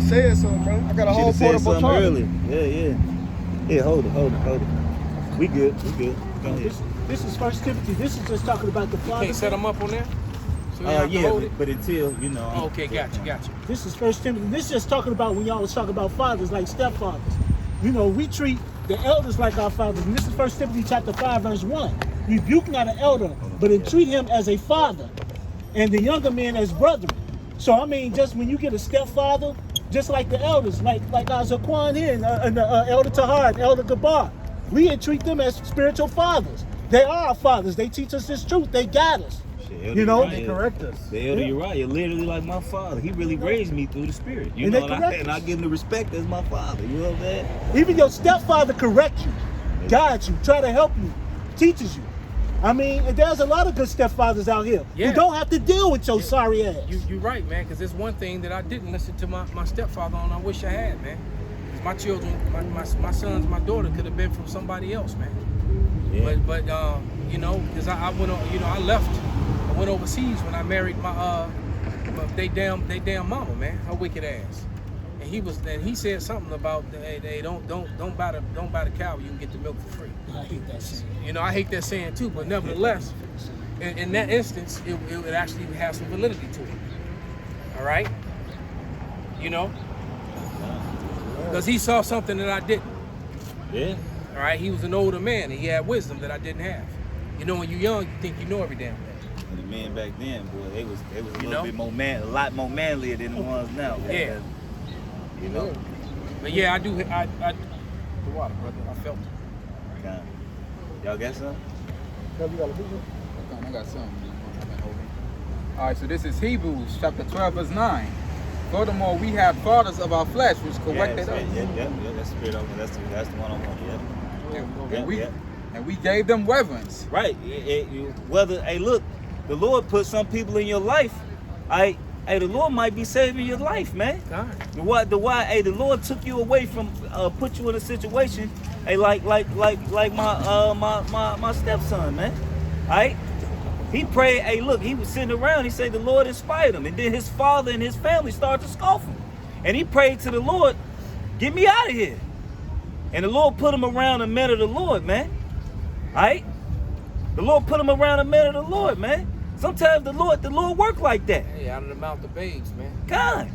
said something, bro. I got a whole portable charger. Earlier. Yeah, hold it. We good. Go ahead. This is First Timothy. This is just talking about the father. Can't set them up on there? So you have to hold it? But until, Oh, okay, got you. This is First Timothy. This is just talking about when y'all was talking about fathers, like stepfathers. We treat the elders like our fathers. And this is First Timothy chapter 5, verse 1. Rebuke not an elder, but entreat him as a father, and the younger men as brethren. So I mean, just when you get a stepfather, just like the elders, like our Zaquan here, and Elder Tahar, and Elder Gabar, we treat them as spiritual fathers. They are our fathers. They teach us this truth. They guide us. They correct us. The elder Uriah, literally like my father. He really raised me through the spirit. And I give him the respect as my father. You know what I'm saying? Even your stepfather corrects you, guides you, try to help you, teaches you. I mean, there's a lot of good stepfathers out here who don't have to deal with your sorry ass. You're right, man, because there's one thing that I didn't listen to my stepfather on. I wish I had, man. My children, my sons, my daughter could have been from somebody else, man. Yeah. But because I went on, I left. I went overseas when I married they damn mama, man, her wicked ass. And he said something about hey, don't buy the cow, you can get the milk for free. I hate that saying. I hate that saying too, but nevertheless, in that instance, it actually has some validity to it. All right, because he saw something that I didn't. Yeah. All right, he was an older man and he had wisdom that I didn't have. When you're young, you think you know every damn thing. And the men back then, boy, they was a little bit more a lot more manlier than the ones now. Yeah. But yeah, I do. The water, brother. I felt it. Okay. Y'all got something? You got a picture? I got something. All right, so this is Hebrews chapter 12, verse 9. Furthermore, we have fathers of our flesh, which corrected us. Yeah, that's the spirit over. That's the one on one. Yeah. And we gave them reverence. Right. Look, the Lord put some people in your life. The Lord might be saving your life, man. The Lord took you away from, put you in a situation, like my stepson, man. All right. He prayed, he was sitting around, he said the Lord inspired him. And then his father and his family started to scoff him. And he prayed to the Lord, get me out of here. And the Lord put him around a man of the Lord, man. All right? The Lord put him around a man of the Lord, man. Sometimes the Lord work like that. Hey, out of the mouth of babes, man. God.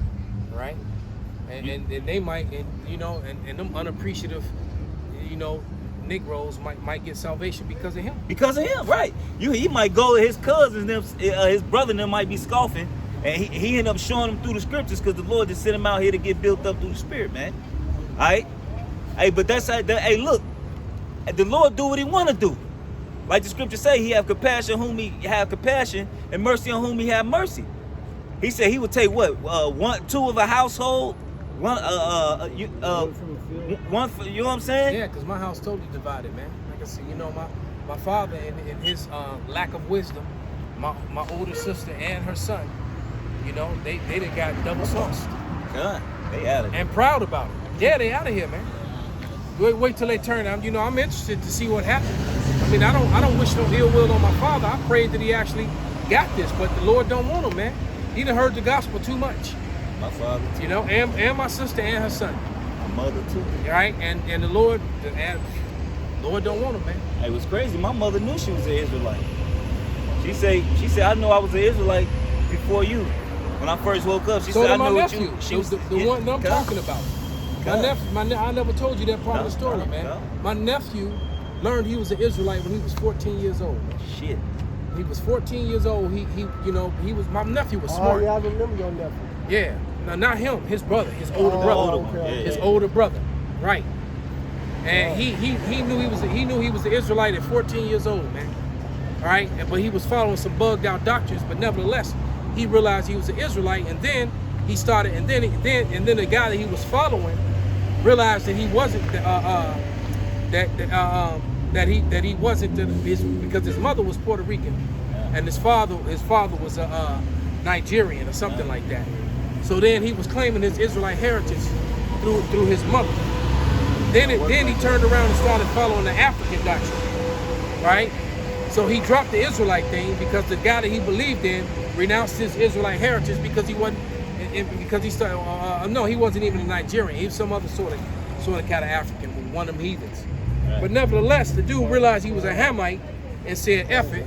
Right? And they might, and them unappreciative, Negroes might get salvation because of him. Because of him, right. He might go, his cousins, his brother and them might be scoffing, and he end up showing them through the scriptures because the Lord just sent him out here to get built up through the spirit, man. All right? Hey, but look, the Lord do what he want to do. Like the scripture say, he have compassion whom he have compassion, and mercy on whom he have mercy. He said he would take two of a household, one you know what I'm saying? Yeah, because my house totally divided, man. Like I said, my father in his lack of wisdom, my older sister and her son, they done got double sauced. God, they out of here. And proud about it. Yeah, they out of here, man. Wait till they turn. I'm interested to see what happens. I mean, I don't wish no ill will on my father. I prayed that he actually got this, but the Lord don't want him, man. He done heard the gospel too much. My father too. And my sister and her son. My mother too. Right? And the Lord don't want him, man. It was crazy. My mother knew she was an Israelite. She said, I know I was an Israelite before you. When I first woke up, she said, I know what you. She was the one that I'm talking about. My nephew, I never told you that part of the story, man. No. My nephew learned he was an Israelite when he was 14 years old. Shit. He was 14 years old. My nephew was smart. Oh, yeah, I remember your nephew. Yeah. No, not him. His brother. His older brother. Okay. His older brother. Right. And he knew he was an Israelite at 14 years old, man. All right. But he was following some bugged out doctrines. But nevertheless, he realized he was an Israelite, and then he started, and then the guy that he was following realized that he wasn't that he wasn't because his mother was Puerto Rican, and his father was Nigerian or something like that. So then he was claiming his Israelite heritage through his mother. Then he turned around and started following the African doctrine, right? So he dropped the Israelite thing because the guy that he believed in renounced his Israelite heritage because he wasn't because he started. No, he wasn't even a Nigerian. He was some other sort of kind of African, one of them heathens. Right. But nevertheless, the dude realized he was a Hamite and said F it,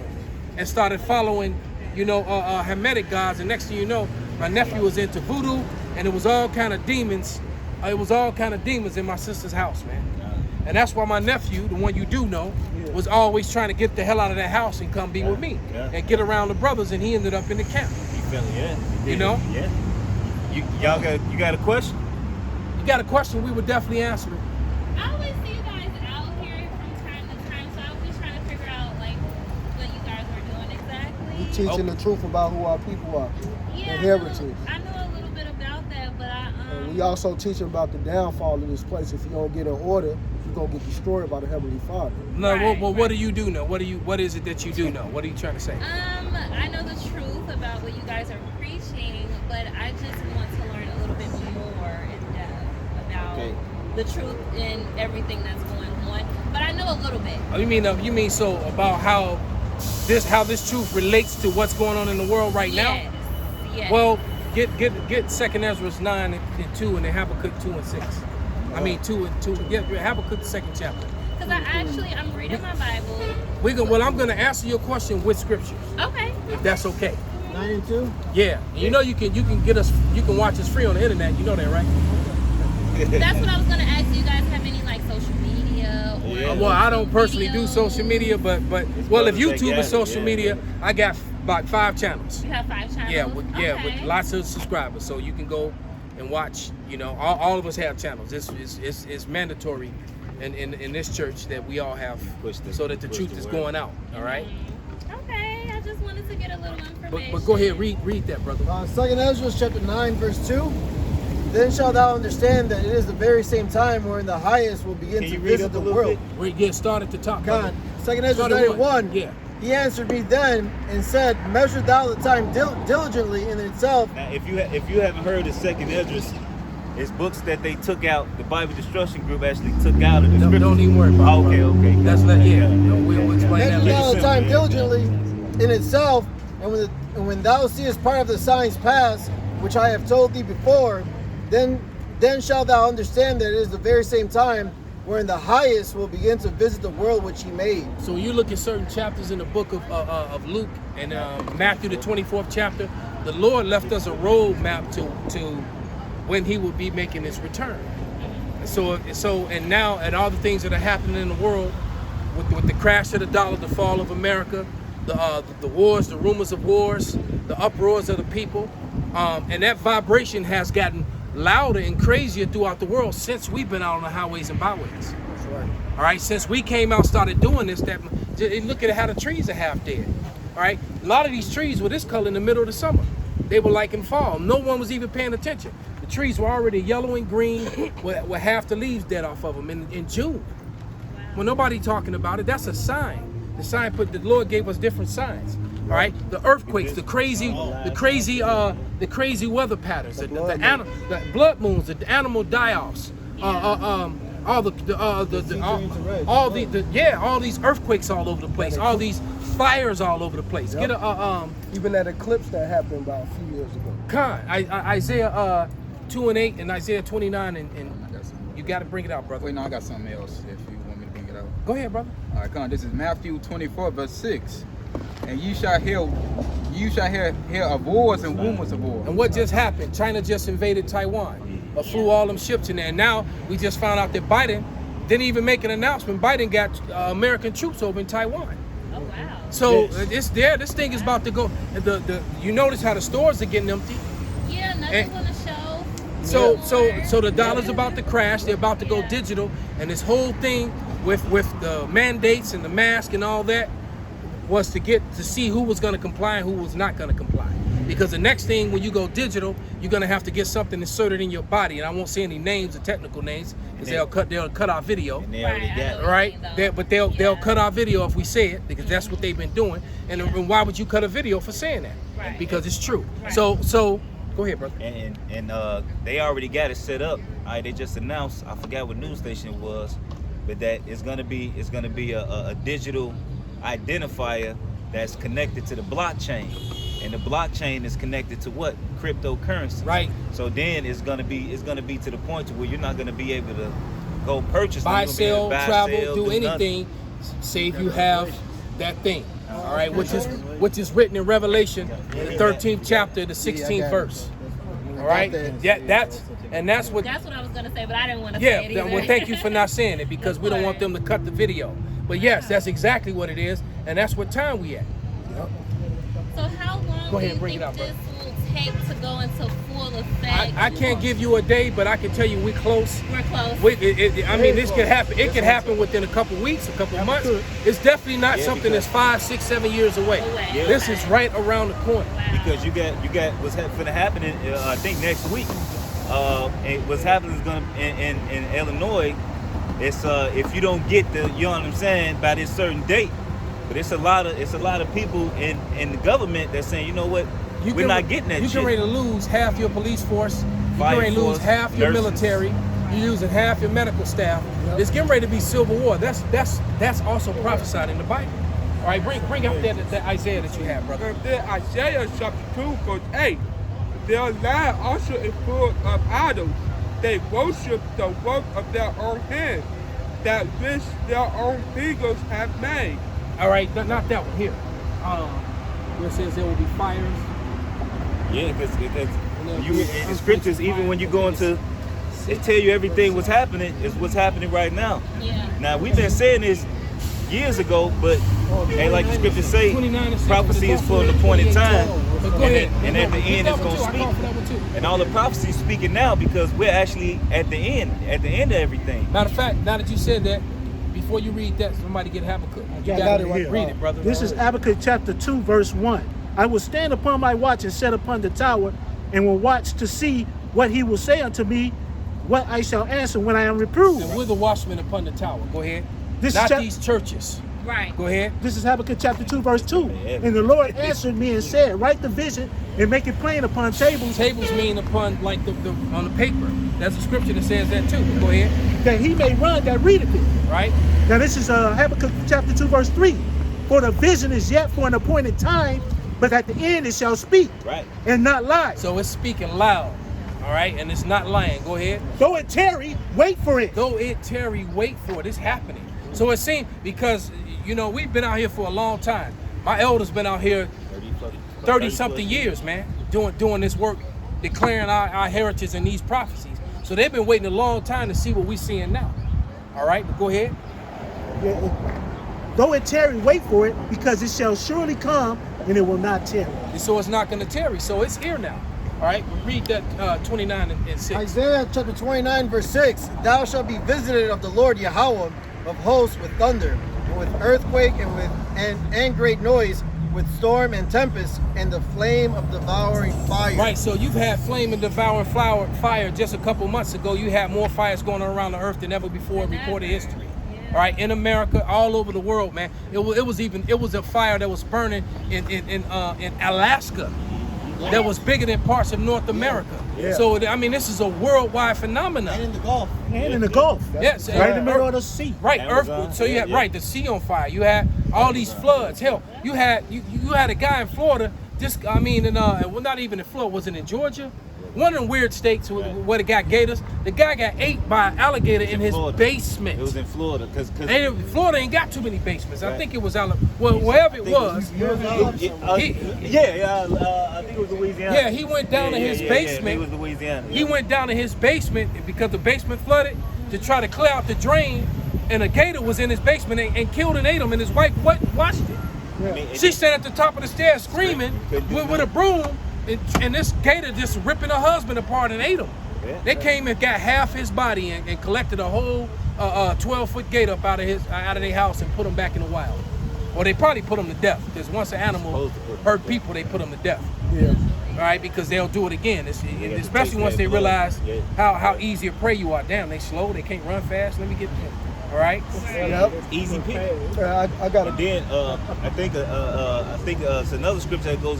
and started following, Hamitic gods. And next thing you know, my nephew was into voodoo, and it was all kind of demons. It was all kind of demons in my sister's house, man. And that's why my nephew, the one you do know, was always trying to get the hell out of that house and come be with me and get around the brothers. And he ended up in the camp. You feel it? Yeah. You know? Yeah. You got a question? You got a question? We would definitely answer it. I always see you guys out here from time to time, so I was just trying to figure out like what you guys were doing exactly. We teaching the truth about who our people are, Yeah, and heritage. I know a little bit about that, but And we also teach about the downfall of this place. If you don't get in order, you're gonna get destroyed by the Heavenly Father. No, Right, what do you do know? What is it that you do know? What are you trying to say? I know the truth about what you guys are preaching, but I just want to learn a little bit more in depth about the truth in everything that's going on. But I know a little bit. Oh, you mean so about how this truth relates to what's going on in the world right now? Yes. Well, get 2nd Ezra 9 and 2 and then Habakkuk 2 and 6. I mean 2 and 2. Get Habakkuk 2nd chapter. Because I'm reading my Bible. I'm gonna answer your question with scriptures, Okay. if that's okay. 9 and 2? Yeah. You know you can watch us free on the internet. You know that, right? That's what I was gonna ask. Do you guys have any like social media? Or Yeah. Well, I don't personally do videos? social media, but if brothers that YouTube got is it, social yeah. media, I got about 5 channels. You have 5 channels. Yeah, with Okay. lots of subscribers, so you can go and watch. All of us have channels. It's mandatory in this church that we all have, so that the push truth the is word. going out. All right. Okay, I just wanted to get a little information. But go ahead, read that, brother. 2nd Ezra chapter 9 verse 2. Then shalt thou understand that it is the very same time wherein the highest will begin Can to you read visit up a the little world. bit? We get started to top. God, 2nd Ezra Start at 9 and 1. Yeah. He answered me then and said, measure thou the time diligently in itself. Now, if you haven't heard of 2nd Esdras, it's books that they took out. The Bible Destruction Group actually took out of the scriptures. Don't even worry about it. Okay. That's not we'll explain that Measure later. thou the time Yeah. diligently in itself, and when thou seest part of the signs pass, which I have told thee before, then shalt thou understand that it is the very same time wherein the highest will begin to visit the world which he made. So when you look at certain chapters in the book of Luke and Matthew, the 24th chapter, the Lord left us a roadmap to when he will be making his return. So and now, and all the things that are happening in the world with the crash of the dollar, the fall of America, the wars, the rumors of wars, the uproars of the people, and that vibration has gotten louder and crazier throughout the world since we've been out on the highways and byways. That's right. All right, since we came out, started doing this, look at how the trees are half dead. All right, a lot of these trees were this color in the middle of the summer. They were like in fall. No one was even paying attention. The trees were already yellow and green with half the leaves dead off of them in June. Well, nobody talking about it. That's a sign. The Lord gave us different signs. All right, the earthquakes, the crazy weather patterns, the blood moons, the animal die-offs, all these earthquakes all over the place, all these fires all over the place. Yep. Get a Even that eclipse that happened about a few years ago. Isaiah 2:8 and Isaiah 29, and you got to bring it out, brother. Wait, no, I got something else if you want me to bring it out. Go ahead, brother. All right, come on. This is Matthew 24, verse 6. And you shall hear of wars and rumors of wars. And what just happened? China just invaded Taiwan, flew all them ships in there. And now we just found out that Biden didn't even make an announcement. Biden got American troops over in Taiwan. Oh wow. So it's there. This thing is about to go. You notice how the stores are getting empty. Yeah, nothing's on the shelf. So the dollar's about to crash. They're about to go digital, and this whole thing with the mandates and the mask and all that was to see who was going to comply and who was not going to comply. Because the next thing, when you go digital, you're going to have to get something inserted in your body, and I won't say any names or technical names because they'll cut our video. And they already got it. Right? But they'll cut our video if we say it, because that's what they've been doing. And why would you cut a video for saying that? Right. Because it's true. Right. So go ahead, brother. And they already got it set up. All right, they just announced. I forgot what news station it was, but that it's gonna be a digital identifier that's connected to the blockchain. And the blockchain is connected to what? Cryptocurrency. Right. So then it's gonna be to the point to where you're not gonna be able to go purchase, Buy, them. You're gonna be able to sell, travel, sell, do nothing. anything, say if you have that thing. All right, which is written in Revelation, the 13th chapter, the 16th verse. All right, that's what. That's what I was gonna say, but I didn't want to Yeah, say it either. well, thank you for not saying it because we don't want them to cut the video. But yes, that's exactly what it is, and that's what time we at. So how long Go ahead do you and bring think it out, this will take to go into full effect? I can't give you a day, but I can tell you we close. We're close. I mean, this could happen. It could happen within a couple weeks, a couple months. It's definitely not something that's 5, 6, 7 years away. Yeah. This is right around the corner. Because you got what's gonna happen in I think next week. And what's happening is gonna in Illinois. It's if you don't get you know what I'm saying, by this certain date. But it's a lot of people in the government that's saying, you know what, we're not getting that. You're shit. ready to lose half your police force. You're Fire ready to lose force, half your nurses. military. You're losing half your medical staff. It's getting ready to be civil war. That's also prophesied in the Bible. All right, bring out that Isaiah that you have, brother. Isaiah chapter 2, verse 8. Their land also is full of idols. They worship the work of their own hands, that which their own fingers have made. All right, not that one here. Where it says there will be fires. Yeah, because you in the scriptures, even when you go into, it tell you everything what's happening is what's happening right now. Yeah. Now we've been saying this years ago, but ain't like the scriptures say, 29 and 6 prophecy is for an 28, appointed 12. time, But go ahead. and at the end it's gonna I call for that one speak. too. And all the prophecy is speaking now because we're actually at the end of everything. Matter of fact, now that you said that, before you read that, somebody get Habakkuk. You I got got it it here. Read it, brother. This is Habakkuk chapter 2, verse 1. I will stand upon my watch and set upon the tower, and will watch to see what he will say unto me, what I shall answer when I am reproved. And we're the watchmen upon the tower. Go ahead. This Not is these churches. Right. Go ahead. This is Habakkuk chapter 2, verse 2. And the Lord answered me and said, write the vision and make it plain upon tables, Tables mean upon like the on the paper. That's a scripture that says that too. Go ahead. that he may run that readeth it. Right? Now this is Habakkuk chapter 2, verse 3. For the vision is yet for an appointed time, but at the end it shall speak Right. and not lie. So it's speaking loud. All right, and it's not lying. Go ahead. Though it tarry, wait for it. Though it tarry, wait for it. It's happening. So it seems because we've been out here for a long time. My elders been out here 30 something years, man, doing this work, declaring our heritage and these prophecies. So they've been waiting a long time to see what we're seeing now. All right, but go ahead. Though it tarry, wait for it, because it shall surely come, and it will not tarry. And so it's not going to tarry. So it's here now. All right, read that 29 and 6. Isaiah chapter 29, verse 6. Thou shalt be visited of the Lord Yahweh of hosts with thunder, and with earthquake, and great noise, with storm and tempest, and the flame of devouring fire. Right, so you've had flame and devouring fire just a couple months ago. You had more fires going on around the earth than ever before in recorded history. All right, in America, all over the world, man. It was a fire that was burning in Alaska that was bigger than parts of North America. Yeah. So I mean, this is a worldwide phenomenon. And in the Gulf. And in the Gulf. Yes, Right in the middle of the sea. Right, Amazon. earth. So you had the sea on fire. You had all these floods. Hell, you had a guy in Florida. Well, not even in Florida. Was it in Georgia? One of them weird states where the guy gators. The guy got ate by an alligator in his Florida. basement. It was in Florida because Florida ain't got too many basements. I Right. think it was wherever it was. I think it was Louisiana. Yeah, he went down to his basement. It was Louisiana. He went down to his basement because the basement flooded to try to clear out the drain, and a gator was in his basement and killed and ate him, and his wife watched it. I mean, She sat at the top of the stairs screaming with a broom, and this gator just ripping her husband apart and ate him. Yeah. They came and got half his body and collected a whole 12-foot gator up out of their house and put him back in the wild. Or they probably put him to death, because once an animal hurt people, they put them to death. Yeah. All right, because they'll do it again. to Especially take once their they blood. realize Yeah. how easy a prey you are. Damn, they slow, they can't run fast. Let me get them. All right. Yep. Easy pick. I got And then I think it's another scripture that goes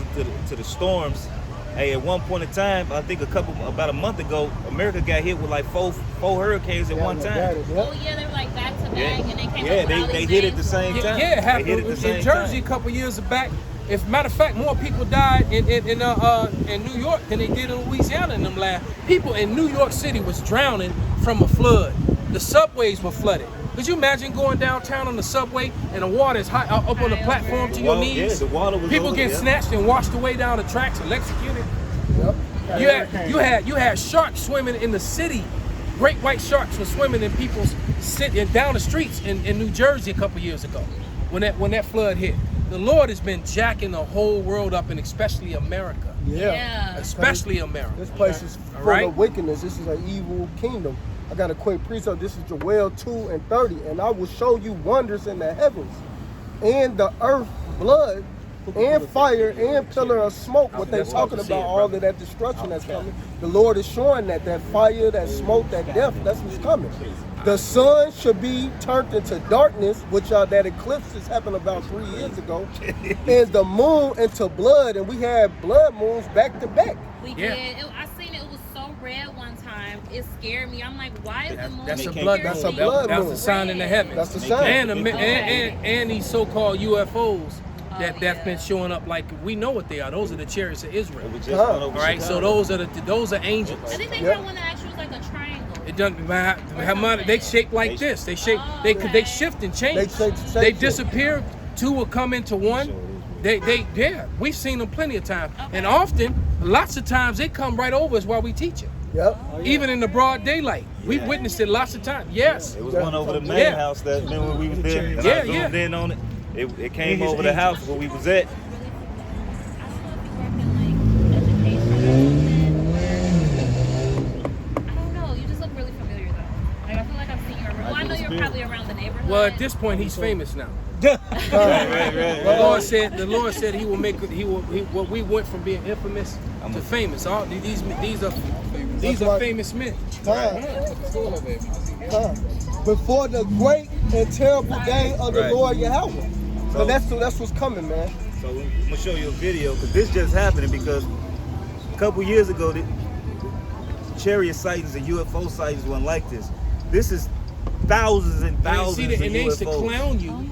to the storms. Hey, at one point in time, I think about a month ago, America got hit with like four hurricanes at one time. Oh yeah, they were like back to back, and they came up with all they these hit it names the same for time. Yeah, it happened They hit it at the in same Jersey time. a couple years back. If matter of fact, more people died in New York than they did in Louisiana in them last. People in New York City was drowning from a flood. The subways were flooded. Could you imagine going downtown on the subway and the water is high up on the platform to your knees? Yeah, the water was People over getting there. snatched and washed away down the tracks, electrocuted. You had sharks swimming in the city. Great white sharks were swimming in people's down the streets in New Jersey a couple years ago when that flood hit. The Lord has been jacking the whole world up, and especially America. Yeah. Especially America. This place is All full right. of wickedness. This is an evil kingdom. I got a quick precept. This is Joel 2:30. And I will show you wonders in the heavens and the earth, blood and fire and pillar of smoke. What they talking about, all of that destruction that's coming. The Lord is showing that fire, that smoke, that death, that's what's coming. The sun should be turned into darkness, which that eclipse has happened about 3 years ago, and the moon into blood, and we had blood moons back to back. We Yeah. did. I seen it. It was so red one time. It scared me. I'm like, why is the moon? That's a They blood can't moon. That's a blood That's moon. the sign in the heavens. That's the sign. And these so-called UFOs that's yeah. been showing up, like we know what they are. Those are the chariots of Israel. We just went over All right, so Chicago. those are angels. I think they Yep. had one that actually was like a triangle. It doesn't matter how much they shape like this. They shape. They Okay. shift and change. They shape- They disappear. Two will come into one. Yeah. We've seen them plenty of times, and often, lots of times, they come right over us while we teach it. Yep. Even in the broad daylight, we've witnessed it lots of times. Yes. It was one over the main Yeah. house that remember when we was there. And Yeah, I zoomed in on it. It came over the house where we was at. I don't know if you work in like education or something. I don't know. You just look really familiar though. Like I feel like I've seen you around. Well, I know you're probably around the neighborhood. Well, at this point, he's famous now. Right. The Lord said He will make what we went from being infamous to famous. All these are famous men. Before the great and terrible day of the Right. Lord Yahweh. So So- that's what's coming, man. So I'm gonna show you a video because this just happening because a couple years ago, the chariot sightings and UFO sightings weren't like this. This is thousands and And thousands see, and they of used to UFOs. clown you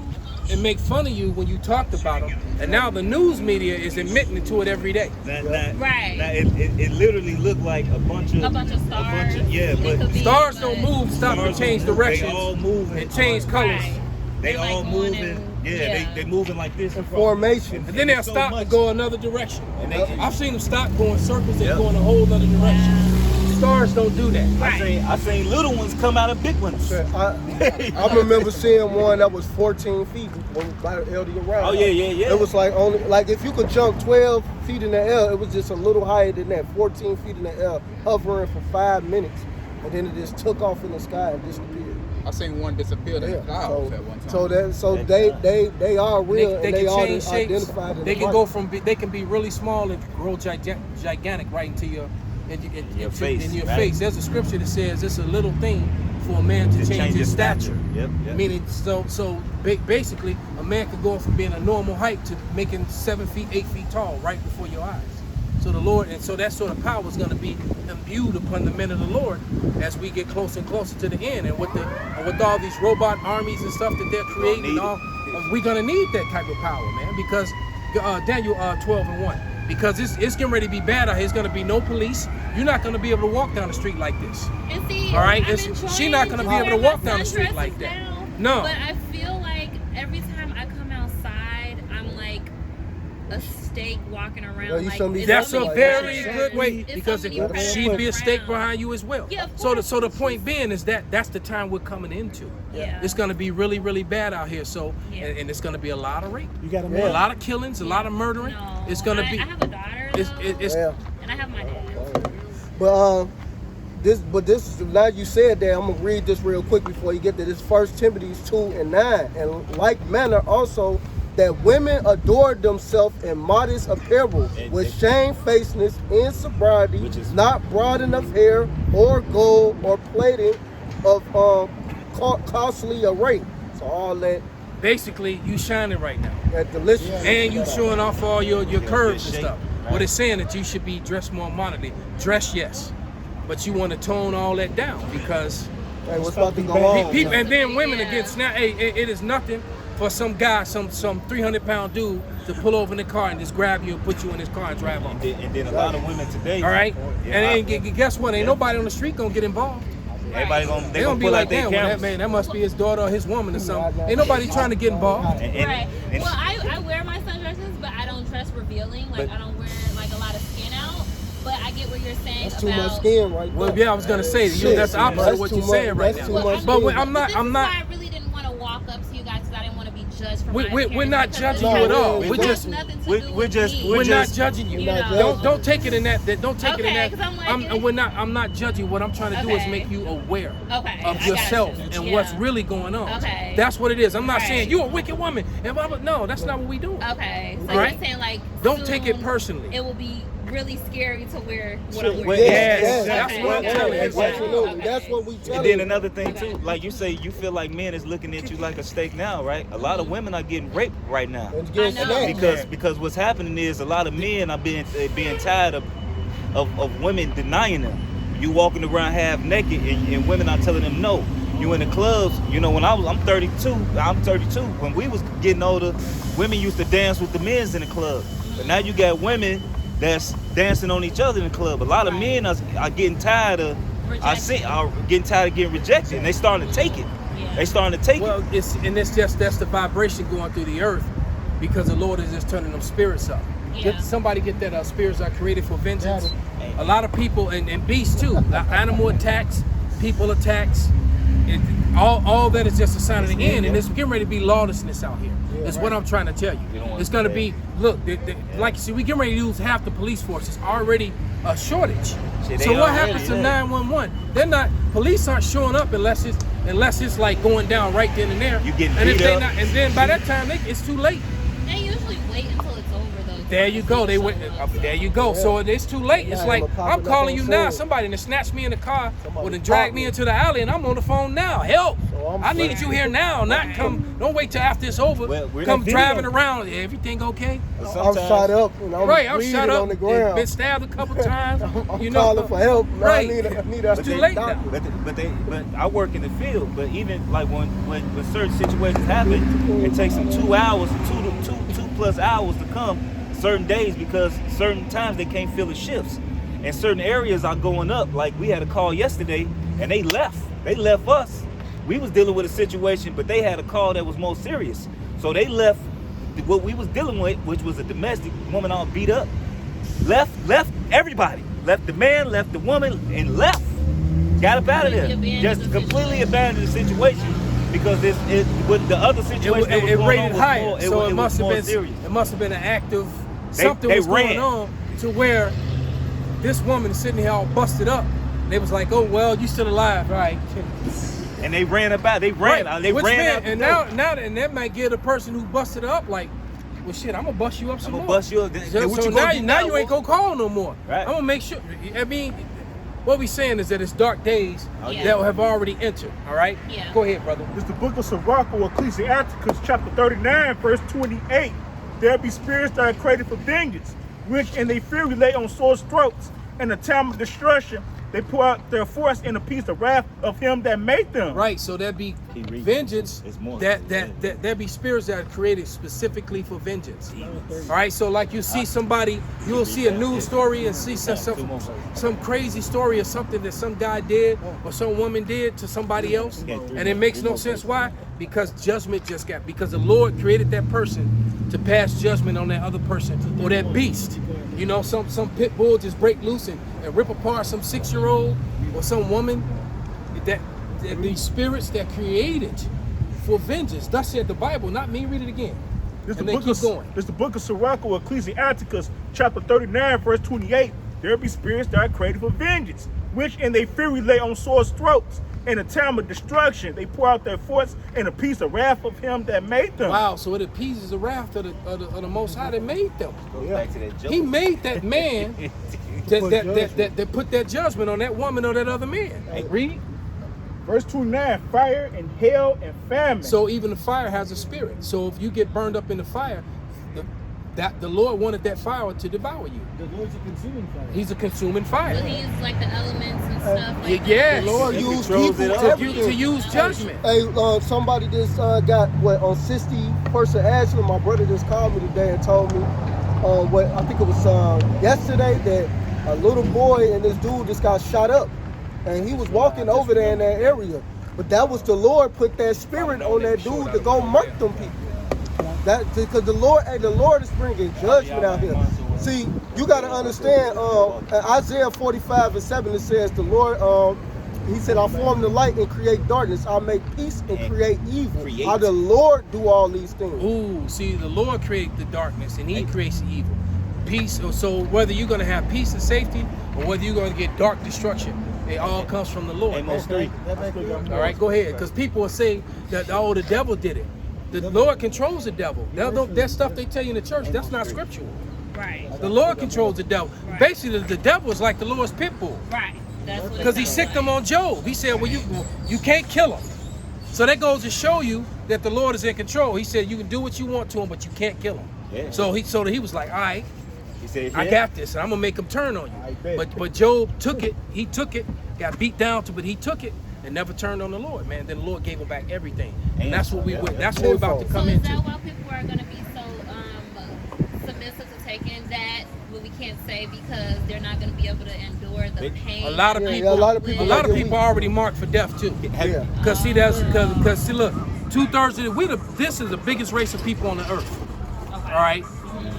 and make fun of you when you talked about them. And now the news media is admitting to it every day. Right. Now it literally looked like a bunch of stars. yeah, It but could be, Stars but- don't move, stop and stars change don't move. directions They all moving. and change colors. Right. They They all like going moving. in- Yeah, yeah. they moving like this. Formation. And then they'll so stop much. and go another direction. And they, I've seen them stop, go in circles, and Yep. go in a whole other direction. Stars don't do that. I seen little ones come out of big ones. I remember seeing one that was 14 feet by LD around. Oh, yeah. It was like only if you could jump 12 feet in the air, it was just a little higher than that, 14 feet in the air, hovering for 5 minutes, and then it just took off in the sky and disappeared. I seen one disappear in the Yeah. clouds at one time. So they are real, They and they can are change shapes. identified. In They the can Bible. go from they can be really small and grow gigantic right into your face, In your right? face. There's a scripture that says it's a little thing for a man to change his stature. Yep. Meaning, basically, a man could go from being a normal height to making 7 feet, 8 feet tall right before your eyes. So the Lord, and so that sort of power is going to be imbued upon the men of the Lord as we get closer and closer to the end. And with all these robot armies and stuff that they're creating, we're going to need that type of power, man. Because Daniel 12:1. Because it's getting ready to be bad out here. It's going to be no police. You're not going to be able to walk down the street like this. And see, All right, I'm she's not gonna be able to wear walk my down the street sundresses like that. now, No. But I feel like every time I come outside, I'm like a steak walking around. No, you like, shouldn't be it's That's so a many very predators. good way It's because so many predators she'd be a stake around. behind you as well. Yeah, of So course. the point being is that's the time we're coming into. Yeah. It's going to be really, really bad out here. So Yeah. and it's going to be a lot of rape, You got a a man. lot of killings, a lot of murdering. No, It's going to be. I have a daughter. It's, though, it's Yeah. and I have my dad. But this now you said that, I'm gonna read this real quick before you get to this. 1 Timothy 2:9, and like manner also that women adore themselves in modest apparel, with shamefacedness and sobriety, Which is- not broad enough hair or gold or plating of costly array. So all that basically you shining right now, delicious. and you showing off all your curves and shape, stuff. right. What it's saying that you should be dressed more modestly. Dress, yes, but you want to tone all that down because. Hey, what's about to go People- on? People, and then women Yeah. against now. Hey, it is nothing for some guy, some 300-pound dude to pull over in the car and just grab you and put you in his car and drive off. And then a lot of women today. All right, Yeah, and guess what? Ain't nobody on the street gonna get involved. Everybody gonna They gonna be pull like, out their damn, well, that cameras. man, that must be his daughter or his woman or something. Ain't nobody trying to get involved. Right. Well, I wear my sundresses, but I don't dress revealing. Like, I don't wear like a lot of skin out. But I get what you're saying That's about. too much skin right there. Well, yeah, I was gonna say to you, Shit, that's the opposite of what that's you're too saying much- right that's now. too much But skin. I'm not. This is why I really didn't want to walk up to you guys because I didn't want to be judged for my We're appearance, not because judging it you at has- all. it We're has just- nothing to we're do with just- me. We're not just- judging you. you know. Don't take it in that. Don't take it in Okay, that. 'cause I'm like, I'm not judging. What I'm trying to do is Okay. make you aware Okay, I of got yourself you. and Yeah. what's really going on. Okay. That's what it is. I'm not Right. saying you're a wicked woman. And blah, blah. No, that's not what we do. Okay, so Right? you're saying like Don't take it soon personally. It will be really scary to wear what Shit, I'm Well, wearing. yes, that's Okay. what I'm telling you. Absolutely. Okay. That's what we tell And then you. another thing too, like you say, you feel like men is looking at you like a steak now, right? A lot of women are getting raped right now. And get I know. snapped. Because what's happening is a lot of men are being tired of women denying them. You walking around half naked and women are telling them no. You in the clubs, you know, I'm 32. When we was getting older, women used to dance with the men's in the club. But now you got women that's dancing on each other in the club. A lot of men are getting tired of getting tired of getting rejected, and they starting to take it. Yeah. They starting to take Well, it. that's the vibration going through the earth, because the Lord is just turning them spirits up. Yeah. Somebody get that spirits are created for vengeance. A lot of people and beasts too. Animal attacks, people attacks. All that is just a sign of the end, and it's getting ready to be lawlessness out here. That's what I'm trying to tell you. It's going to be, look, like you see, we getting ready to lose half the police force. It's already a shortage. Shit, So they what already happens to there. 911? Police aren't showing up unless it's like going down right then and there. You getting and if beat they up. not, and then by that time it's too late. They usually wait until it's over though. There you go. They went. There you go. So it's too late. It's Yeah, like I'm popping I'm up calling on you now. scene. Somebody that snatched me in the car Somebody would have dragged pop me me. into the alley, and I'm on the phone now. Help! So I'm I need saying- you here now. Not come. Don't wait till after it's over. Well, we're Come in that driving video. around. Everything okay? I'm Sometimes- shot up and I'm Right. I'm bleeding shut up. on the and ground. been stabbed a couple times. I'm you know. calling for help. Now Right. I need a It's too late now. doctor. But I work in the field. But even like when certain situations happen, it takes them 2 hours, two plus hours to come certain days, because certain times they can't fill the shifts, and certain areas are going up. Like we had a call yesterday, and they left. They left us. We was dealing with a situation, but they had a call that was more serious. So they left what we was dealing with, which was a domestic woman all beat up. Left everybody. Left the man, left the woman, and left. Got up out of there. Completely abandoned Just the completely situation. abandoned the situation, because with the other situation that was It going rated on was higher, more, so it was must have more been. serious. It must have been an active. They Something was ran. going on to where this woman is sitting here all busted up. They was like, "Oh well, you still alive, right?" And they ran about. They ran out. They Which ran man, out. the and door. now and that might give the person who busted up like, well, shit, I'm gonna bust you up some I'm more. gonna bust you up. Then So, what so you gonna now, do now you ain't Wolf? gonna call no more. Right. I'm gonna make sure. I mean, what we saying is that it's dark days Oh, yeah. that have already entered. All right. Yeah. Go ahead, brother. It's the book of Sirach or Ecclesiasticus, chapter 39, verse 28. There be spirits that are created for vengeance, which in their fury lay on sore strokes. In the time of destruction, they pour out their force in a piece of wrath of him that made them. Right. So there be He reads. vengeance. It's more. There be spirits that are created specifically for vengeance. All right. So like you see somebody, you'll see a news story and see some crazy story or something that some guy did or some woman did to somebody else, and it makes no sense. Why? Because judgment because the Lord created that person to pass judgment on that other person or that beast. You know, some pit bull just break loose and rip apart some 6-year-old or some woman. That these spirits that created for vengeance. Thus said the Bible, not me. Read it again. It's And the then book keep going. It's the book of Sirach or Ecclesiasticus, chapter 39, verse 28. There be spirits that are created for vengeance, which in their fury lay on sore strokes. In a time of destruction, they pour out their force in a piece of wrath of him that made them. Wow, so it appeases the wrath of the Most High that made them. Back to that joke. He made that man that put that judgment on that woman or that other man. Read. Verse 29, fire and hail and famine. So even the fire has a spirit. So if you get burned up in the fire, that the Lord wanted that fire to devour you. The Lord's a consuming fire. He's a consuming fire. But he's like the elements and stuff. Like Yes. The Lord He used controls people it to, all. To use judgment. Hey, somebody just got what on 60 person action. My brother just called me today and told me what I think it was yesterday that a little boy and this dude just got shot up, and he was walking over there in that area. But that was the Lord put that spirit on that dude to go murk them people. That because the Lord is bringing judgment out here. See, you got to understand. Isaiah 45:7 it says the Lord. He said, "I form the light and create darkness. I make peace and create evil." How the Lord do all these things? Ooh, see, the Lord created the darkness and He creates the evil. Peace. So whether you're going to have peace and safety or whether you're going to get dark destruction, it all comes from the Lord. Amos 3. All right, go ahead. Because people will say that, oh, the devil did it. The Lord controls the devil. That stuff they tell you in the church, that's not scriptural. right, The Lord controls the devil. Right. Basically, the devil is like the Lord's pit bull. right. That's what. Because He sicked them on Job. He said, well, you can't kill him. So that goes to show you that the Lord is in control. He said you can do what you want to him, but you can't kill him. Yeah. So he was like, all right, He said, I got this, and I'm gonna make him turn on you. But Job took it. He took it. Got beat down to, but he took it and never turned on the Lord. Man, then the Lord gave him back everything, and that's what that's what we're about to So come is into. that why people are going to be so submissive to taking that? What we can't say because they're not going to be able to endure the pain. A lot of Yeah, people, a lot of people a lot of like people we- are already marked for death too. Yeah. Cause see because see look, 2/3 of this is the biggest race of people on the earth. All right.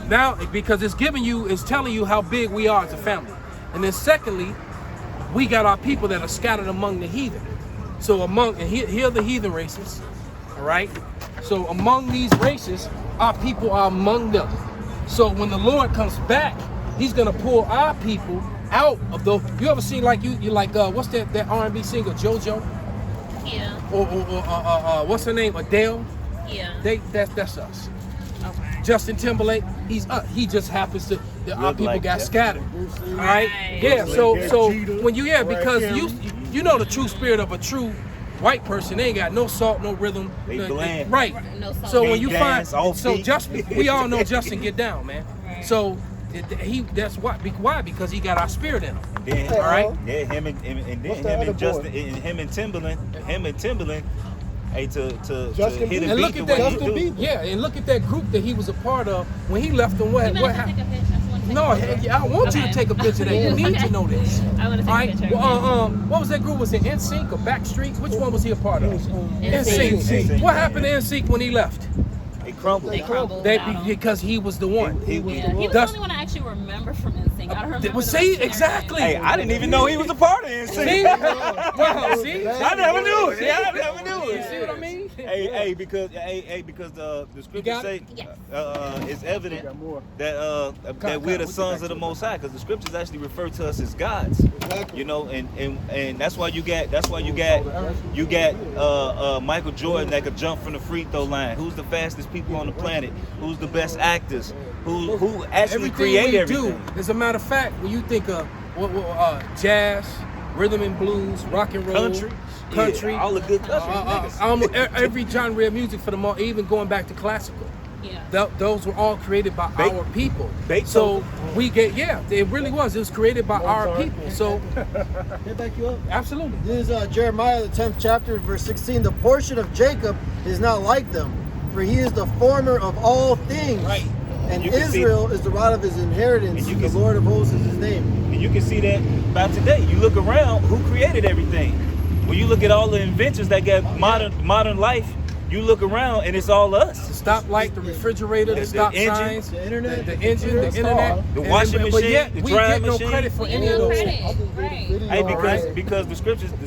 Now because it's telling you how big we are as a family, and then secondly, we got our people that are scattered among the heathen. So here are the heathen races. All right. So among these races, our people are among them. So when the Lord comes back, He's gonna pull our people out of those. You ever seen like you like what's that R&B singer JoJo Yeah, or what's her name Adele? yeah. That's us. Okay. Justin Timberlake, he just happens to our Look people like got that. scattered. All right, Right. yeah. So Cheetah, when because Cameron. you know the true spirit of a true white person, they ain't got no salt, no rhythm. They bland. Right. No salt. So when Can't you dance, find off beat. we all know Justin get down, man. Right. So that's why because he got our spirit in him. Then, All right. Yeah, him and What's then the him other and Justin, boy? and him and Timberland, hey, to Justin hit Bieber. a And beat look the at way that. he Justin do. Bieber. Yeah, and look at that group that he was a part of when he left them. What You might have to happened? take a picture. I just want to take No, a picture. heck, I want you to Okay. take a picture of that. You need to know this. I want to take All right. a picture. Well, what was that group? Was it NSYNC or Backstreet? Which one was he a part of? NSYNC. NSYNC. What happened to NSYNC when he left? They crumbled. They crumbled. Because he was the one. He Yeah, he was the That's- only one I actually remember from NSYNC. I don't remember. Well, the see, rest of exactly. Hey, I didn't even know he was a part of See? NSYNC. Wow, see? I never knew it. Yeah, I never knew You see it. what I mean? Hey, because the scripture got say it? Yes. it's evident that we're the sons of the Most High, because the scriptures actually refer to us as gods. You know, and that's why you got Michael Jordan that could jump from the free throw line. Who's the fastest people on the planet? Who's the best actors? Who actually create we everything? do. As a matter of fact, when you think of jazz, rhythm and blues, rock and roll, country, Yeah, all the good country niggas. almost every genre of music for the most, even going back to classical. Yeah. Those were all created by our people. Beethoven. So it really was. It was created by our people. So Can I back you up? absolutely. This is Jeremiah, the 10th chapter, verse 16. The portion of Jacob is not like them, for he is the former of all things. Right. And You can see- Israel is the rod of his inheritance. And you The can- Lord of hosts is his name. And you can see that by today. You look around, who created everything? When you look at all the inventions that got modern life, you look around and it's all us. The stoplight, the refrigerator, the The stop engine, signs, the internet, the engine, the internet, the washing but machine, yet the we drying get no machine. credit for We any get of no those credit. things. Right. Hey, because the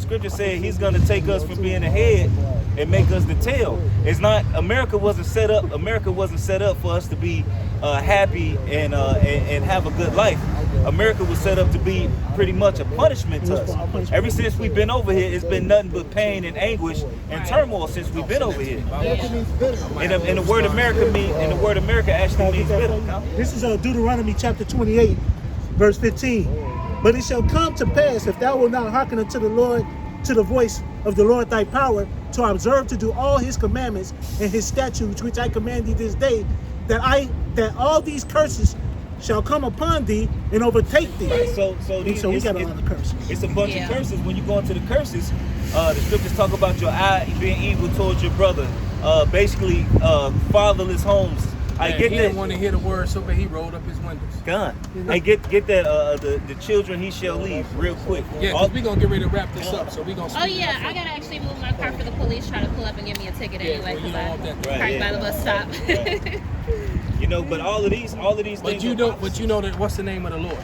scriptures say he's gonna take us from being the head and make us the tail. It's not America wasn't set up for us to be happy and have a good life. America was set up to be pretty much a punishment to us. Ever since we've been over here, it's been nothing but pain and anguish and turmoil since we've been over here. It means bitter. And the word America actually means bitter. This is Deuteronomy chapter 28, verse 15. But it shall come to pass, if thou wilt not hearken unto the Lord, to the voice of the Lord thy power, to observe to do all his commandments and his statutes, which I command thee this day, that I that all these curses shall come upon thee and overtake thee. Right, so We got a lot of curses. It's a bunch Yeah. of curses. When you go into the curses, the scriptures talk about your eye being evil towards your brother. Basically, fatherless homes. I Yeah, get he that. didn't want to hear the word, so he rolled up his windows. God, I get that. The children he shall leave real quick. Yeah, All- because we're going to get ready to wrap this up, so we're going to Oh yeah, I gotta actually move my car for the police try to pull up and give me a ticket Yeah, anyway well, you because don't I want that. parked Right, by the bus stop. you know, but all of these But things. you know that what's the name of the Lord?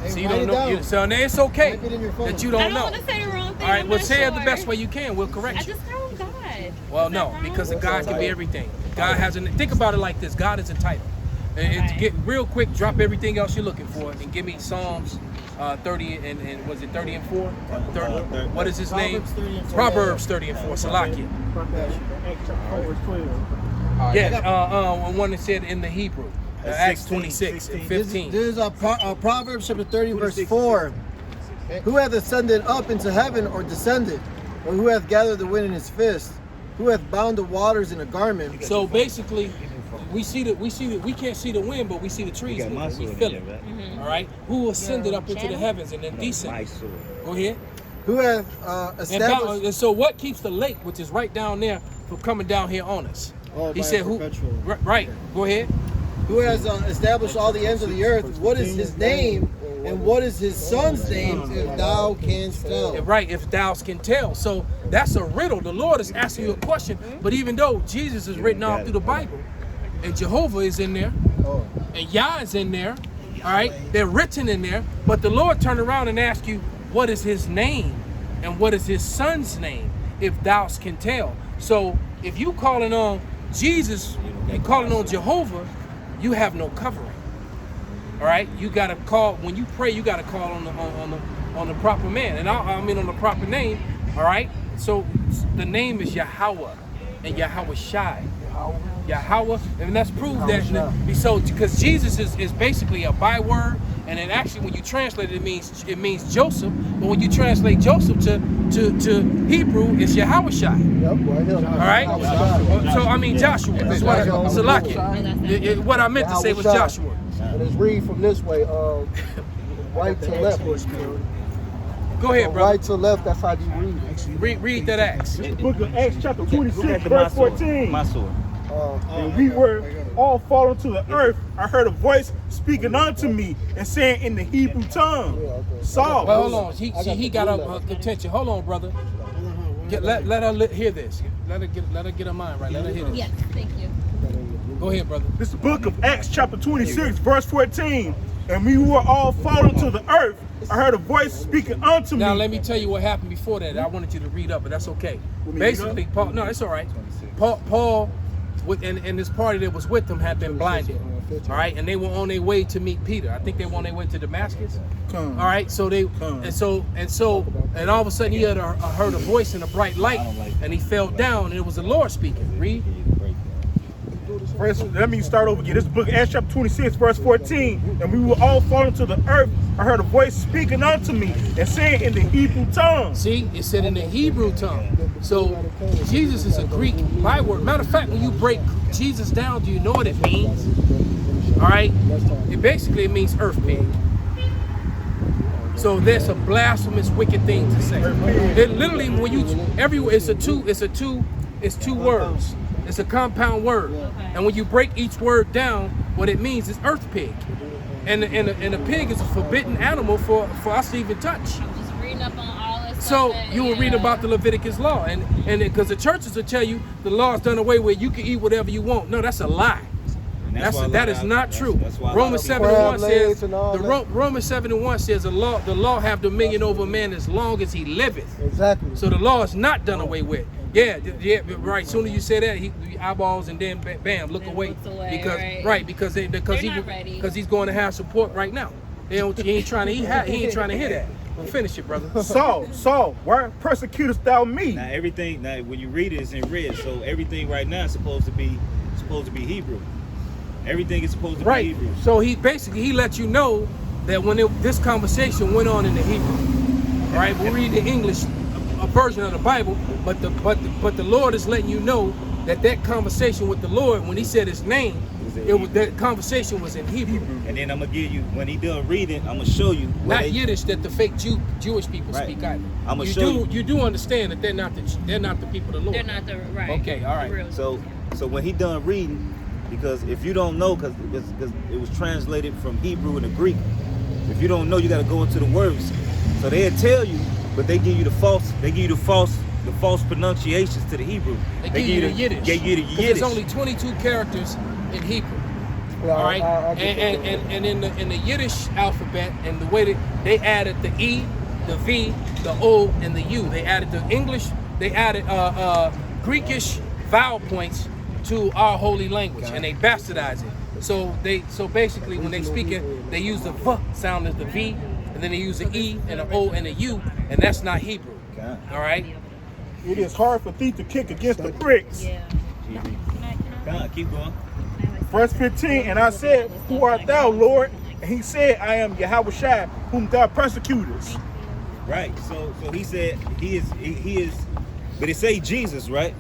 Hey, So you write don't it know. down. So it's okay Type it in your phone. that you I don't don't know. want to say the wrong thing. All right, I'm well, not say it the sure. best way you can. We'll I correct you. just told God. Well, Is that no, wrong? because God can be everything. God has an. Think about it like this. God is entitled. And Okay. get real quick. Drop everything else you're looking for and give me Psalms 30 and was it 30 and 4? 30, what is his name? Proverbs 30 and 4. Proverbs 30 and 4. Salakia. Acts chapter 12. All right. Yeah, one that said in the Hebrew. Acts 16, 26 and 16. 15. This is Proverbs chapter 30, verse 4. Who hath ascended up into heaven or descended? Or who hath gathered the wind in his fist? Who hath bound the waters in a garment? So basically, we can't see the wind, but we see the trees You got my moving. We sword feel in it. there, right? All right. Who ascended up into the Channel? heavens and then My descended? sword. Go ahead. Who hath And so what keeps the lake, which is right down there, from coming down here on us? Oh, He by said, "Who?" perpetual. Right. Go ahead. Who has established all the ends of the earth? What is his name? And what is his son's name? If thou canst tell. Right. If thou can tell. So that's a riddle. The Lord is asking you a question. But even though Jesus is written all through the Bible, and Jehovah is in there, Oh. and Yah is in there, all right, they're written in there, but the Lord turned around and asked you, what is his name? And what is his son's name? If thou can tell. So if you calling on Jesus, you calling on Jehovah, you have no covering. All right, you gotta call, when you pray, you gotta call on the proper man, and I mean on the proper name. All right, so the name is Yahweh and Yahweh Shai. Yahweh, and that's proved that. So because Jesus is basically a byword, and then actually when you translate it, it means Joseph. But when you translate Joseph to Hebrew, it's Yahweh Shai. Yep, right here. All right. So I mean Joshua. That's what Salakia. What I meant to say was Joshua. And it's read from this way, right to left. Go ahead, From bro. right to left, that's how you read it. Read that Acts. Book of Acts chapter Look 26, at my verse sword. 14. My sword. And we were all fallen to the earth. I heard a voice speaking unto me and saying in the Hebrew tongue, Saul. Well, hold on. He got a contention. Hold on, brother. Let her hear this. Let her get her mind right. Let her hear this. Yes, thank you. Go ahead, brother. This is the book of Acts chapter 26, verse 14. And we were all fallen to the earth. I heard a voice speaking unto Now me. let me tell you what happened before that. I wanted you to read up, but that's okay. Want me to Basically, Paul. No, it's all right. Paul and his party that was with him had been blinded. All right, and they were on their way to meet Peter. I think they were on their way to Damascus. All right, so they and all of a sudden he heard a voice in a bright light, and he fell down, and it was the Lord speaking. Read. Let me start over again. This is the book of Acts chapter 26, verse 14. And we were all fallen to the earth. I heard a voice speaking unto me and saying in the Hebrew tongue. See, it said in the Hebrew tongue. So Jesus is a Greek byword. Matter of fact, when you break Jesus down, do you know what it means? All right, it means earth pig. So that's a blasphemous, wicked thing to say. It literally, when you everywhere, it's two words. It's a compound word, and when you break each word down, what it means is earth pig, and a pig is a forbidden animal for us to even touch. Just reading up on all this So stuff. you will read about the Leviticus law, and because the churches will tell you the law is done away with, you can eat whatever you want. No, that's a lie. And That is not true. That's why Romans a lot of 7:1 Crab says legs and all that. Romans 7:1 says the law have dominion over man as long as he liveth. Exactly. So the law is not done away with. Yeah, right. Soon as you say that, he eyeballs and then bam, look And away. looks away, Because right. because They're not ready. he's going to have support right now. He ain't trying to hear that. Well, finish it, brother. Saul, why persecutest thou me? Now everything. Now when you read it, it's in red. So everything right now is supposed to be Hebrew. Everything is supposed to be Right. Hebrew. So he let you know that when this conversation went on in the Hebrew. All right, we'll read the English a version of the Bible, but the Lord is letting you know that conversation with the Lord, when he said his name, that conversation was in Hebrew. And then I'm gonna give you, when he done reading, I'm gonna show you. Not Yiddish that the fake Jewish people speak either. I'm gonna show you. You do understand that they're not the people of the Lord. They're not the right. Okay, all right. the real So when he done reading, because if you don't know, because it was translated from Hebrew into Greek. If you don't know, you got to go into the words. So they'll tell you, but they give you the false pronunciations to the Hebrew. They give you the Yiddish. They give you the 'Cause Yiddish. There's only 22 characters in Hebrew. Yeah, All right, I get that. and in the Yiddish alphabet, and the way that they added the E, the V, the O, and the U. They added the English. They added Greekish vowel points to our holy language, and they bastardized it. So basically, when they speak it, they use the V sound as the V, and then they use the E and the O and the U, and that's not Hebrew. Okay. All right. It is hard for thee to kick against the bricks. Yeah. Come on, keep going. Verse 15, and I said, who art thou, Lord? And he said, I am Yahweh Shai, whom thou persecutest. Right. So he said he is, but it say Jesus, right?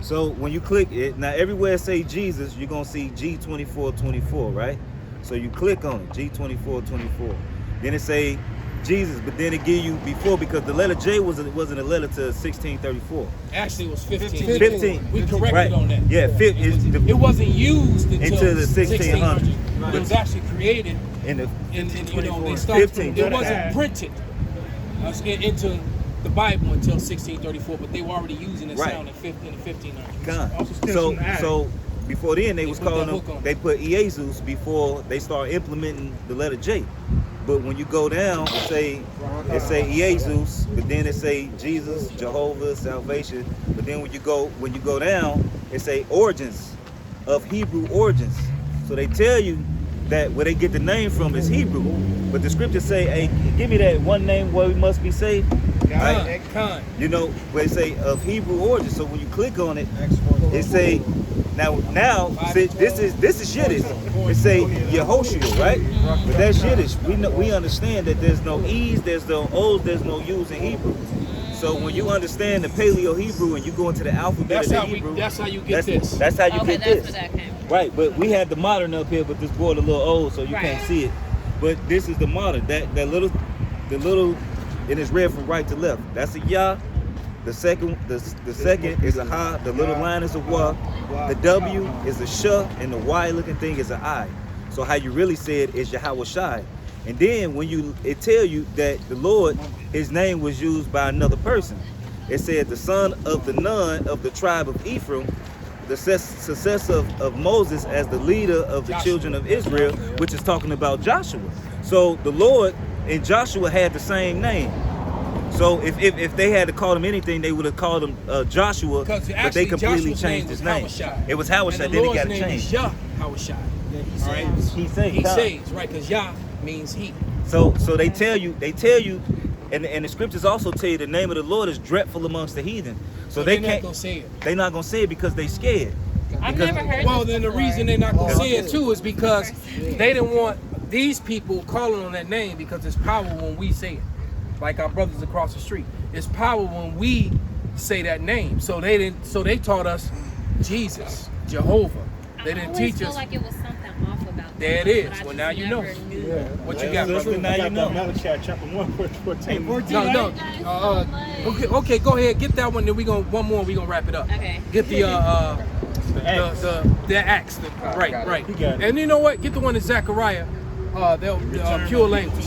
So when you click it, now everywhere it say Jesus, you're gonna see G2424, right? So you click on it, G2424. Then it say Jesus, but then it give you before, because the letter J wasn't a letter to 1634. Actually, it was 15. 15. We corrected Right. on that. Yeah, It wasn't used until the 1600s. But it was actually created in the they started. 15. It wasn't printed into the Bible until 1634, but they were already using it Right. sound in the 1500s. God. So before then they was put that calling hook them, on they put Jesus before they start implementing the letter J. But when you go down, it say Jesus, but then it say Jesus, Jehovah, salvation. But then when you go down, it say origins of Hebrew origins. So they tell you that where they get the name from is Hebrew. But the scriptures say, hey, give me that one name where we must be saved. Right? You know, where it say of Hebrew origin. So when you click on it, it say now see, this is Yiddish. It say Yehoshua, right? But that's Yiddish. We understand that there's no E's, there's no O's, there's no U's in Hebrew. So when you understand the Paleo Hebrew and you go into the alphabet of the Hebrew, that's how you get this. That's how you Okay, get that's this. where that came from. Right, but we had the modern up here, but this board a little old, so you can't see it. But this is the modern. The little, and it's read from right to left. That's a Yah. The second is a Ha. The little line is a Wa. The W is a Sha, and the Y looking thing is an I. So how you really say it is Yahweh Shai. And then when it tell you that the Lord, his name was used by another person. It said the son of the Nun of the tribe of Ephraim, the successor of Moses as the leader of the children of Israel, which is talking about Joshua. So the Lord and Joshua had the same name. So if they had to call him anything, they would have called him Joshua, but they completely changed his name. It was Hawashai, then he got to change. Yah Hawashai. All right. He saves. He saves, right? Because Yah means he. So they tell you, and the scriptures also tell you the name of the Lord is dreadful amongst the heathen. So they they're can't. not gonna say it. They're not gonna say it because they scared. I've never heard Well, this then the before. reason they're not gonna say it too is because they didn't want these people calling on that name, because it's power when we say it. Like our brothers across the street, it's power when we say that name. So they didn't. So they taught us Jesus, Jehovah. They didn't I teach feel us. like it was something off about that. There it is. but I Well, just now you know. never knew. What you got, brother? Now you know. Malachi chapter 1, verse 14. No. Okay. Go ahead. Get that one. Then we gonna one more. We gonna wrap it up. Okay. Get the Acts. Right. You got it. And you know what? Get the one in Zechariah. The pure language.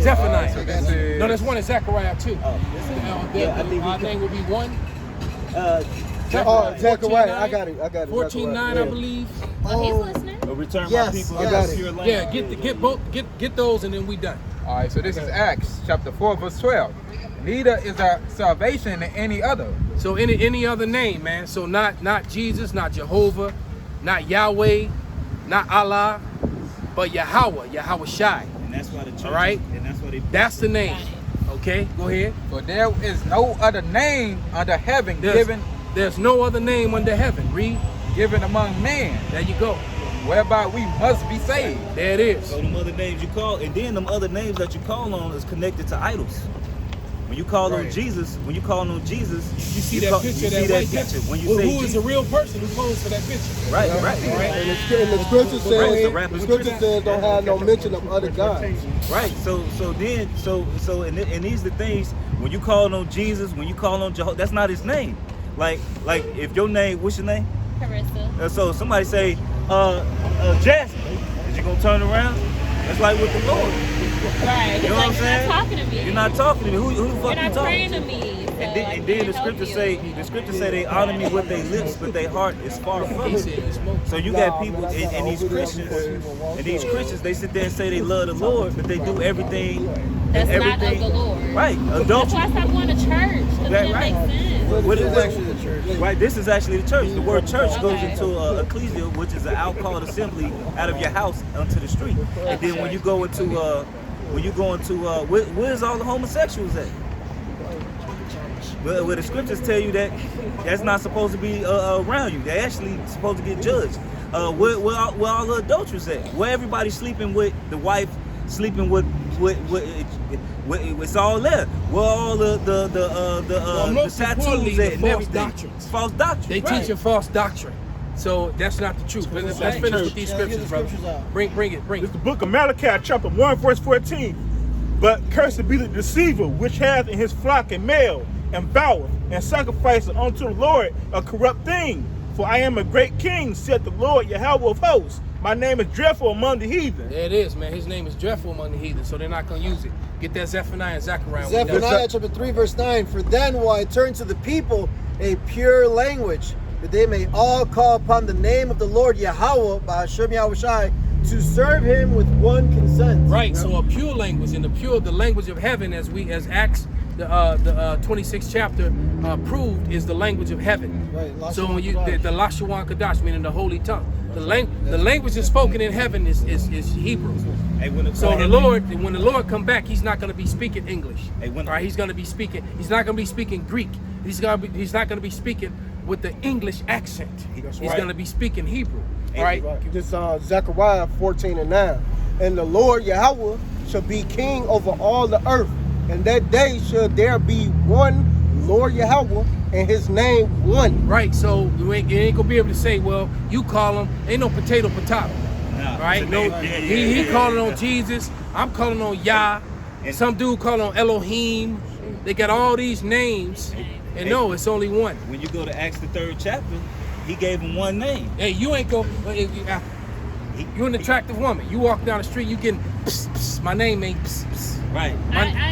Zephaniah. No, there's one in Zechariah too. Our name will be one. Zechariah, I got it. 14:9, I believe. He's listening. Return Yes, my people I to got the it. pure land. Yeah, get those, and then we done. All right, so this is Acts chapter 4, verse 12. Neither is there salvation in any other. So any other name, man. So not Jesus, not Jehovah, not Yahweh, not Allah, but Yahweh Shai. And that's why the church. All right. And that's why they. That's the name. Okay, go ahead. For there is no other name under heaven There's no other name under heaven. Read. given among men, There you go. whereby we must be saved. There it is. So them other names you call, and then them other names that you call on is connected to idols. When you call on Right. Jesus, You see that picture, you that see white picture. When you Well, say who is Jesus, a real person who posed for that picture? right. And the scripture Right, says, the rapper. the scripture says don't have no mention of other gods. Right. So and these are the things when you call on Jesus, when you call on Jehovah, that's not his name. Like if your name, what's your name? Carissa. So somebody say, Jasmine, is you gonna turn around? That's like with the Lord. Right. You know what I'm saying? You're not talking to me. You're not talking to me. Who the fuck You're you not talking praying to? to me. So And then the scriptures say they honor me with their lips, but their heart is far from He me. said he smoked. So you got people and these Christians, they sit there and say they love the Lord, but they do everything. that's not of everything. the Lord. Right. That's Adultery. why I stopped going to church. Because That it right. makes sense. What is actually the church. Right, this is actually the church. The word church goes Okay. into ecclesia, which is an out-called assembly out of your house onto the street. And then when you go into where's all the homosexuals at? Where the scriptures tell you that that's not supposed to be around you. They're actually supposed to get judged. Where all the adulterers at? Where everybody sleeping with the wife, sleeping with it's all there. Where all the most importantly, tattoos the at and false everything. doctrines. False doctrine. They right. teach a false doctrine. So that's not the truth. But let's finish with these Yeah, get the scriptures, brother. scriptures out. Bring it. It's the book of Malachi, chapter 1, verse 14. But cursed be the deceiver, which hath in his flock a male, and voweth, and sacrificeth unto the Lord a corrupt thing. For I am a great king, saith the Lord Yahweh of hosts. My name is dreadful among the heathen. There it is, man. His name is dreadful among the heathen, so they're not going to use it. Get that Zephaniah and Zechariah. Zephaniah chapter 3 verse 9. For then will I turn to the people a pure language, that they may all call upon the name of the Lord Yahweh, Ba'ashem Yahushai, to serve him with one consent. Right, so a pure language, and the language of heaven, as Acts the 26th chapter proved, is the language of heaven. Right, So when you the Lashawan Kadash, meaning the holy tongue, the language is spoken in heaven is Hebrew. Hey, when So when the Lord come back, he's not going to be speaking English. Hey, when- Right, he's not going to be speaking Greek. He's not going to be speaking with the English accent. He's right. going to be speaking Hebrew. Hey, Right? This Zechariah 14:9. And the Lord Yahweh shall be king over all the earth. And that day shall there be one Lord Yahweh, and his name one. Right, so you ain't gonna be able to say, well, you call him, ain't no potato. Nah, Right? it's a No, name. he Yeah. calling on Jesus. I'm calling on Yah. And- Some dude calling on Elohim. They got all these names, and no, it's only one. When you go to Acts the 3rd chapter, he gave him one name. Hey, you ain't go. You're an attractive woman. You walk down the street, you getting pss, pss. My name ain't pss, pss. Right.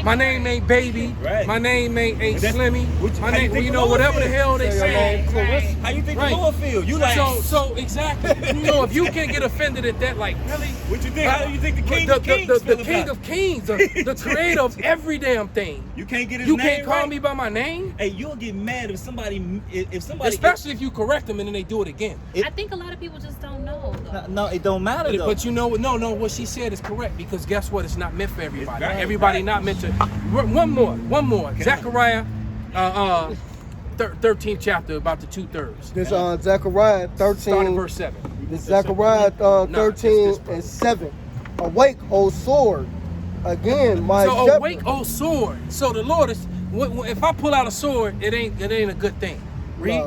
My name ain't Baby. Right. My name ain't That's- Slimmy. how My you name, think you the know, Lord whatever the feel? hell they say. Right. How you think Right. the Lord feel? You like So exactly. So if you can get offended at that, like really, what you think? How do you think the King the of Kings the feel King about of Kings, the creator of every damn thing. You can't get his You name can't call right? me by my name, Hey, you'll get mad if somebody especially if you correct them and then they do it again. I think a lot of people just don't know, though. No, it don't matter though. But you know what? No, what she said is correct, because guess what? It's not meant for everybody. Right, Everybody right. not meant to. One more. Zechariah, 13th chapter, about the 2/3. This Zechariah Start at 13. verse 7. This Zechariah 13 and 7. Awake, O sword! Again, my So shepherd. awake, O sword. So the Lord is. If I pull out a sword, it ain't a good thing. Read.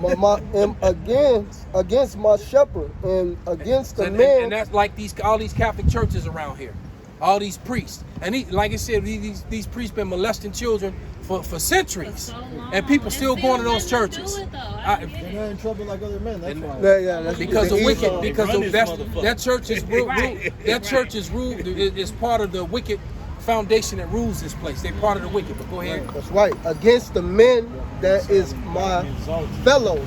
Am against my shepherd and against the man. And that's like all these Catholic churches around here, all these priests, and like I said, these priests been molesting children for centuries, For so long. and people And still still going to those letting them churches. do it, though. I don't get They're it. not in trouble like other men. That's why. Yeah, that's Because the of wicked, Esau. because Run of this that motherfucker. church is Right. that church is part of the wicked foundation that rules this place. They're part of the wicked. But go ahead. That's right. Against the men that is my fellow,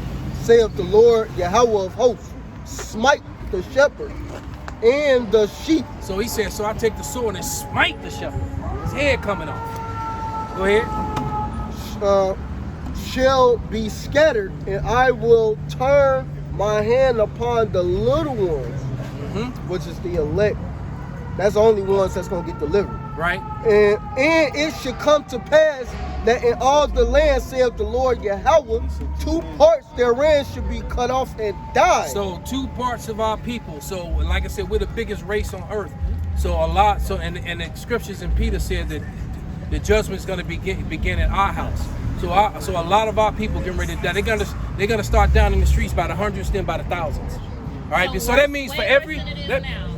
saith the Lord Yahweh of hosts. Smite the shepherd and the sheep. So he said, so I take the sword and smite the shepherd. His head coming off. Go ahead. Shall be scattered, and I will turn my hand upon the little ones, which is the elect. That's the only ones that's going to get delivered. Right. And it should come to pass that in all the land, saith the Lord Yahweh, 2 parts therein should be cut off and die. So 2 parts of our people. So like I said, we're the biggest race on earth. So a lot. So and the scriptures in Peter said that the judgment's going to begin at our house. So a lot of our people getting ready to die. They're gonna start down in the streets by the hundreds, then by the thousands. All right. So that means for every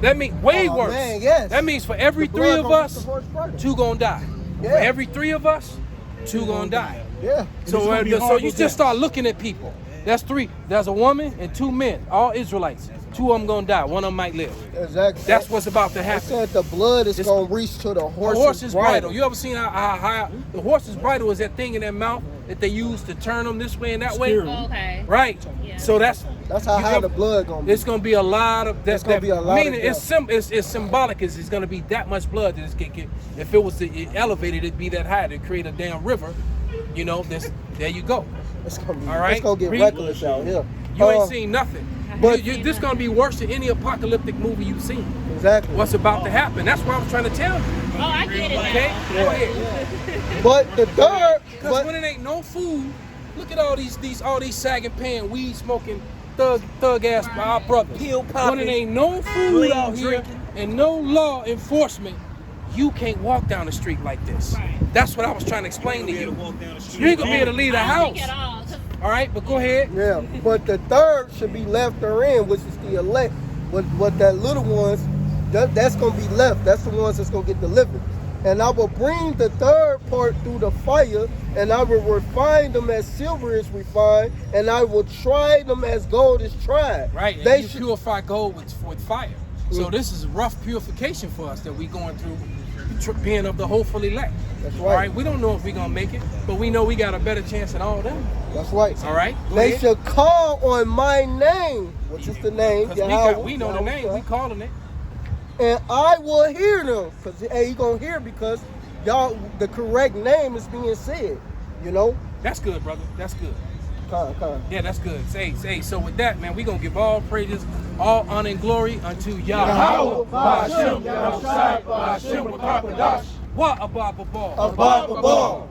that means way worse. Man, yes. That means for every The 3 blood of gonna us, be the first predator. 2 gonna die. Yeah. For every 3 of us, 2 gonna die. Yeah. it's gonna be So horrible you just death. start looking at people. That's 3. There's a woman and 2 men, all Israelites. 2 of them gonna die. 1 of them might live. Exactly. That's what's about to They happen. said the blood is It's- gonna reach to the The horse's, horse's bridle. You ever seen how the horse's bridle is that thing in their mouth that they use to turn them this way and that way? Steer 'em. Oh, okay. Right. Yeah. So that's how you high ever- the blood gonna be. It's gonna be a lot of that. It's gonna be a lot of meaning it's symbolic. It's gonna be that much blood that it's get. If it was elevated, it'd be that high to create a damn river. You know, there you go. It's gonna be. All right. It's gonna get Read- reckless out here. You ain't seen nothing. but- This gonna be worse than any apocalyptic movie you've seen. Exactly. What's about to happen? That's what I was trying to tell you. Oh, I get it Okay. now. Go ahead. But the third. Because But when it ain't no food, look at all these sagging pan, weed smoking, thug ass our brothers. Pill When popping, it ain't no food clean out here drinking. and no law enforcement, you can't walk down the street like this. Right. That's what I was trying to explain to you. Walk down the street. You ain't gonna be able to leave the I don't think house. at all. 'Cause All right, but go ahead. yeah, but the third should be left or in, which is the elect. What that little ones, that's gonna be left. That's the ones that's gonna get delivered. And I will bring the third part through the fire, and I will refine them as silver is refined, and I will try them as gold is tried. Right, and They you should. purify gold with fire. So this is rough purification for us that we going through, being of the hopeful elect. That's All right. right, we don't know if we're gonna make it, but we know we got a better chance than all them. That's right. All right, go They ahead. should call on my name, which is the name. 'Cause Yahweh, we know the Yahweh, name, we calling it. and I will hear them. Cause hey, you gonna hear because y'all the correct name is being said. You know, That's good, brother. That's good. Con. Yeah, that's good. Say. So with that, man, we gonna give all praises, all honor and glory unto Yahweh. Wa Abba Babal. Abba Babal.